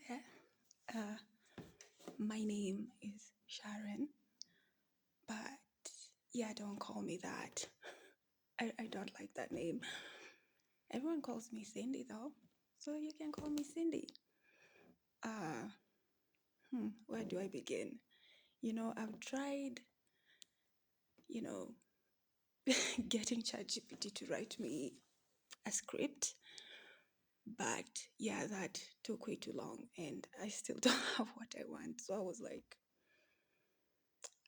there. Uh, my name is Sharon, but yeah, don't call me that. I don't like that name. Everyone calls me Cindy though, so you can call me Cindy. Uh, where do I begin? I've tried, you know, getting ChatGPT to write me a script, but yeah, that took way too long, and I still don't have what I want. So I was like,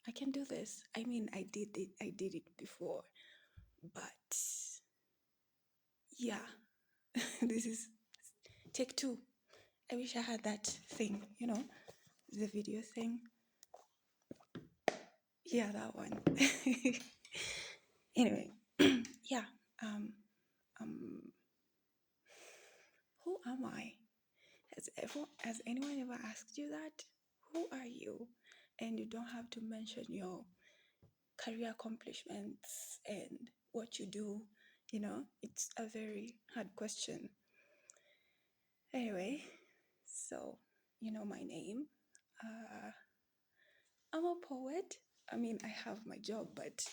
I can do this. I mean, I did it before, but yeah, this is take two. I wish I had that thing, the video thing. Yeah, that one. Anyway, yeah. Um, um, who am I? Has anyone ever asked you that? Who are you? And you don't have to mention your career accomplishments and what you do. It's a very hard question. Anyway, so my name. Uh, I'm a poet. I mean, I have my job, but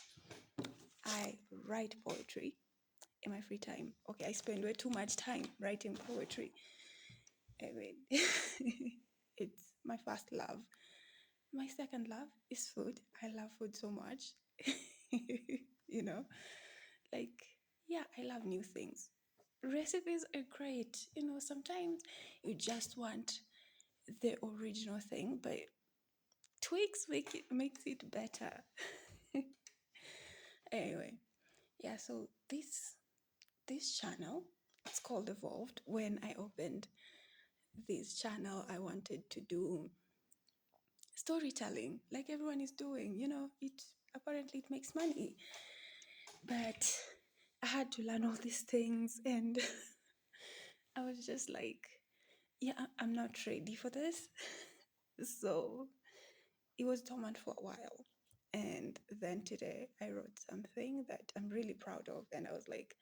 I write poetry in my free time. Okay, I spend way too much time writing poetry. Anyway, it's my first love. My second love is food. I love food so much. you know, like, yeah, I love new things. Recipes are great. Sometimes you just want the original thing, but tweaks makes it better. Anyway, yeah, so this channel, it's called Evolv'd. When I opened this channel, I wanted to do storytelling like everyone is doing. It makes money, but I had to learn all these things, and I was just like, yeah, I'm not ready for this. So it was dormant for a while, and then today I wrote something that I'm really proud of, and I was like,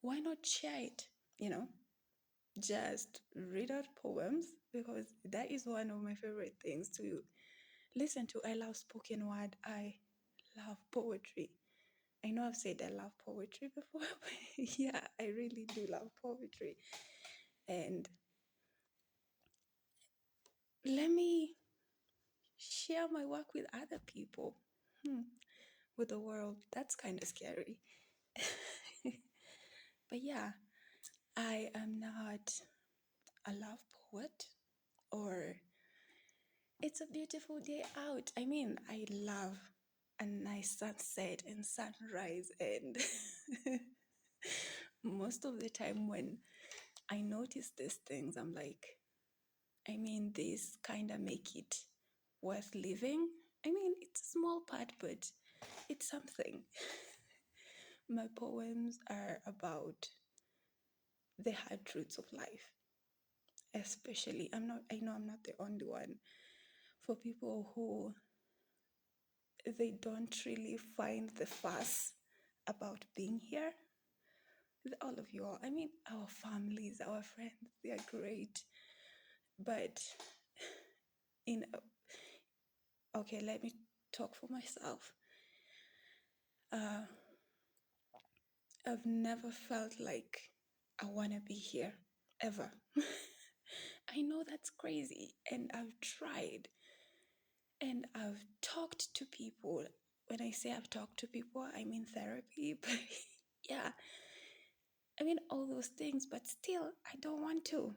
why not share it? you know just read out poems, because that is one of my favorite things to listen to. I love spoken word. I love poetry. I know I've said I love poetry before, but yeah, I really do love poetry. And let me share my work with other people, with the world. That's kind of scary. But yeah, I am not a love poet, or it's a beautiful day out. I mean, I love a nice sunset and sunrise, and most of the time when I notice these things, I'm like, I mean, this kind of make it worth living. I mean, it's a small part, but it's something. My poems are about the hard truths of life, especially. I know I'm not the only one. For people who they don't really find the fuss about being here, all of you all. I mean, our families, our friends, they are great. But in okay, let me talk for myself. Uh, I've never felt like I want to be here ever. I know that's crazy, and I've tried, and I've talked to people. When I say I've talked to people, I mean therapy, but yeah, I mean all those things, but still, I don't want to.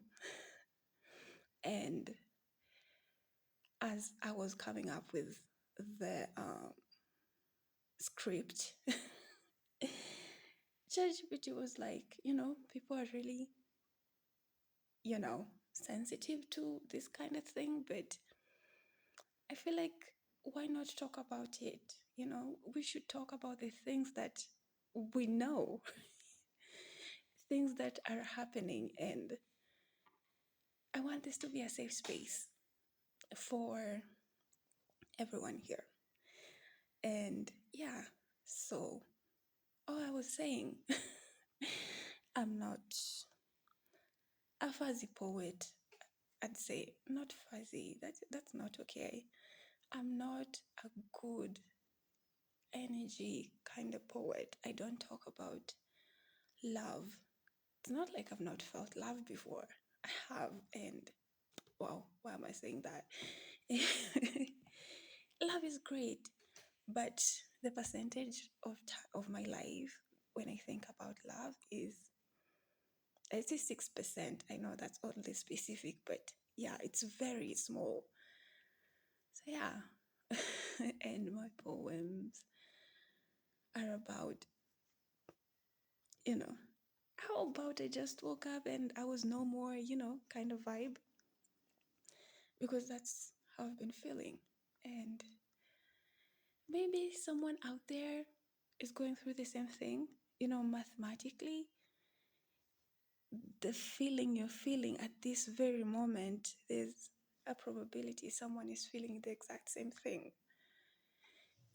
And as I was coming up with the script, ChatGPT was like, people are really, sensitive to this kind of thing, but I feel like, why not talk about it? We should talk about the things that we know, things that are happening. And I want this to be a safe space for everyone here. And yeah, so, I was saying, I'm not a fuzzy poet. I'd say not fuzzy. That's not okay. I'm not a good energy kind of poet. I don't talk about love. It's not like I've not felt love before. I have, and wow, why am I saying that? Love is great, but the percentage of my life when I think about love is, I say 6%. I know that's oddly specific, but yeah, it's very small. So yeah, and my poems are about, you know, how about I just woke up and I was no more, kind of vibe, because that's how I've been feeling. And maybe someone out there is going through the same thing. Mathematically, the feeling you're feeling at this very moment, there's a probability someone is feeling the exact same thing.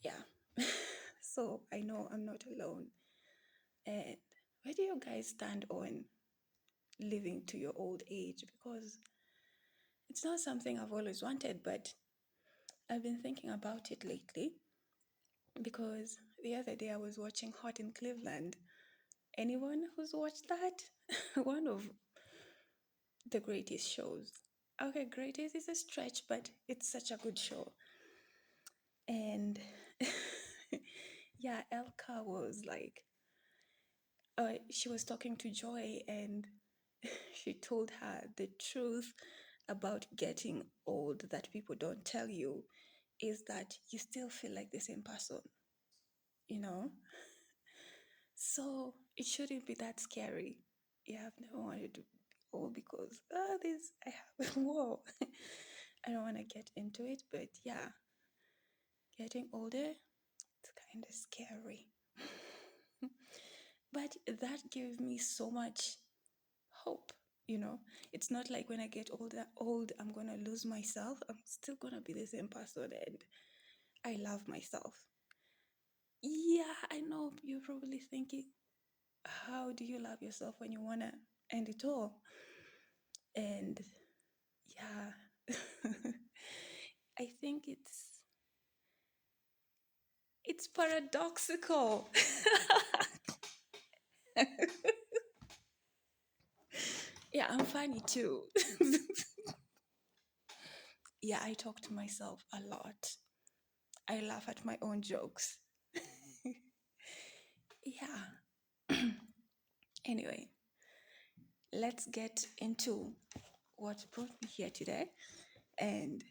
Yeah. So I know I'm not alone. And where do you guys stand on living to your old age? Because it's not something I've always wanted, but I've been thinking about it lately because the other day I was watching Hot in Cleveland. Anyone who's watched that? One of the greatest shows. Okay, greatest is a stretch, but it's such a good show. And yeah, Elka was like, she was talking to Joy and she told her the truth about getting old that people don't tell you is that you still feel like the same person, you know? So it shouldn't be that scary. You have never wanted to be old because, this, I have, whoa. I don't want to get into it, but yeah, getting older, it's kind of scary. But that gave me so much hope, It's not like when I get old, I'm going to lose myself. I'm still going to be the same person and I love myself. Yeah, I know you're probably thinking, how do you love yourself when you want to end it all? And yeah, I think it's paradoxical. Yeah, I'm funny too. Yeah, I talk to myself a lot. I laugh at my own jokes. Yeah. Anyway, let's get into what brought me here today. And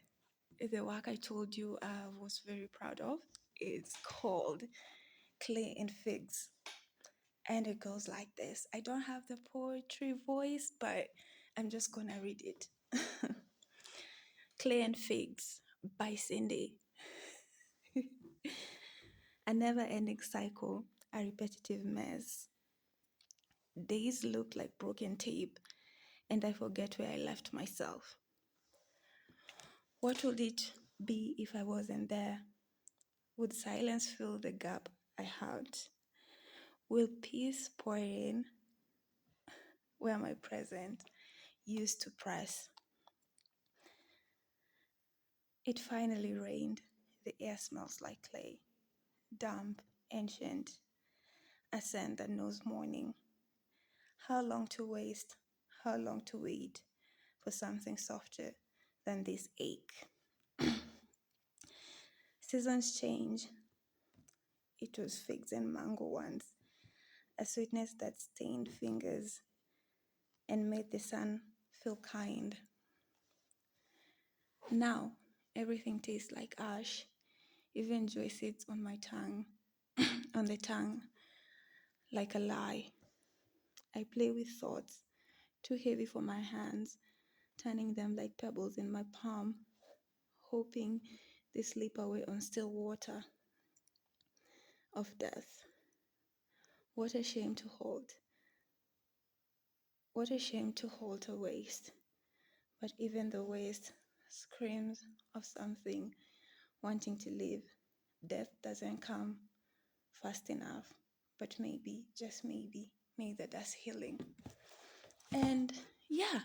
the work I told you I was very proud of is called Clay and Figs. And it goes like this. I don't have the poetry voice, but I'm just going to read it. Clay and Figs by Cindy. A never-ending cycle, a repetitive mess. Days look like broken tape, and I forget where I left myself. What would it be if I wasn't there? Would silence fill the gap I had? Will peace pour in where my present used to press? It finally rained. The air smells like clay, damp, ancient, a scent that knows morning. How long to waste? How long to wait for something softer than this ache? Seasons change. It was figs and mango once, a sweetness that stained fingers and made the sun feel kind. Now, everything tastes like ash. Even joy sits on my tongue, on the tongue, like a lie. I play with thoughts, too heavy for my hands, turning them like pebbles in my palm, hoping they slip away on still water of death. What a shame to hold. What a shame to hold a waste. But even the waste screams of something wanting to live. Death doesn't come fast enough, but maybe, just maybe that that's healing. And yeah,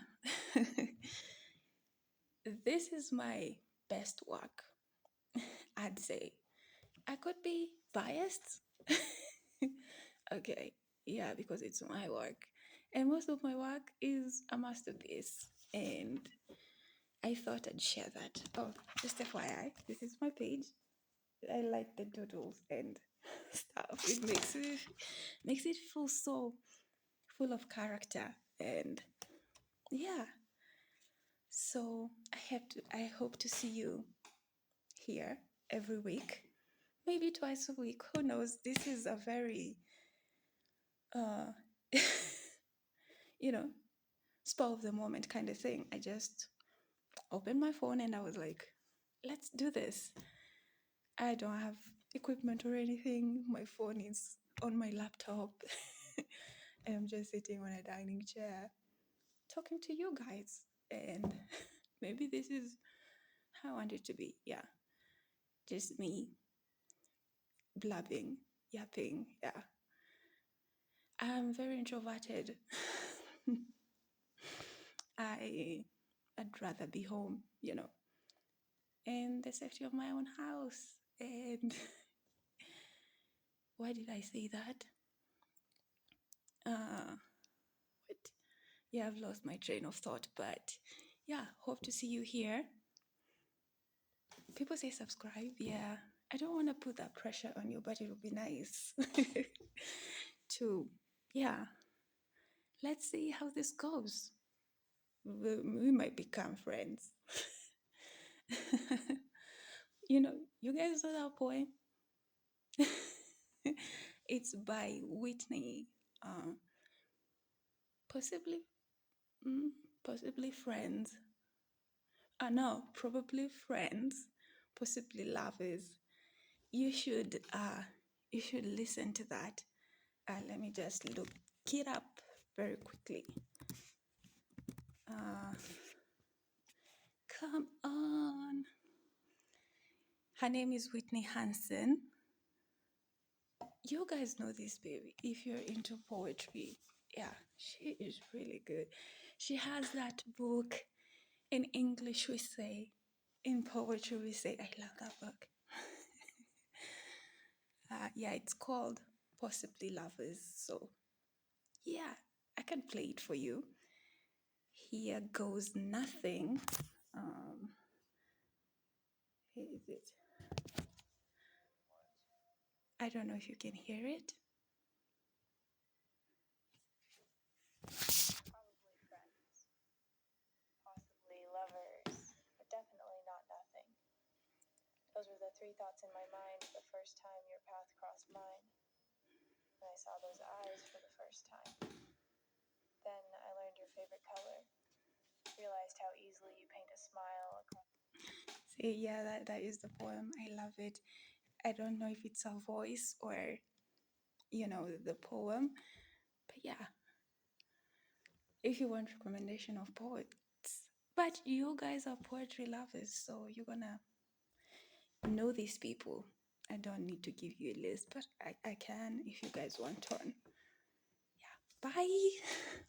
this is my best work, I'd say. I could be biased. Okay, yeah, because it's my work. And most of my work is a masterpiece. And I thought I'd share that. Oh, just FYI, this is my page. I like the doodles and stuff. It makes it feel so full of character. And yeah, so I hope to see you here every week, maybe twice a week. Who knows? This is a very uh you know, spur of the moment kind of thing. I just opened my phone and I was like, let's do this. I don't have equipment or anything. My phone is on my laptop. And I'm just sitting on a dining chair talking to you guys. And maybe this is how I want it to be. Yeah. Just me blabbing, yapping. Yeah. I'm very introverted. I'd rather be home, in the safety of my own house. And why did I say that? What? Yeah, I've lost my train of thought, but yeah, hope to see you here. People say subscribe. Yeah, I don't want to put that pressure on you, but it would be nice to, yeah, let's see how this goes. We might become friends. You guys know that poem? It's by Whitney. Uh, possibly, possibly friends. No, probably friends, possibly lovers. You should listen to that. Let me just look it up very quickly. Uh, come on. Her name is Whitney Hansen. You guys know this baby if you're into poetry. Yeah, she is really good. She has that book. In English, we say, in poetry, we say, I love that book. Yeah, it's called Possibly Lovers. So, yeah, I can play it for you. Here goes nothing. Here is it. I don't know if you can hear it. Probably friends, possibly lovers, but definitely not nothing. Those were the three thoughts in my mind the first time your path crossed mine. When I saw those eyes for the first time. Then I learned your favorite color. Realized how easily you paint a smile across. See, yeah, that is the poem. I love it. I don't know if it's a voice or, the poem. But yeah, if you want recommendation of poets. But you guys are poetry lovers, so you're gonna know these people. I don't need to give you a list, but I can if you guys want one. Yeah. Bye.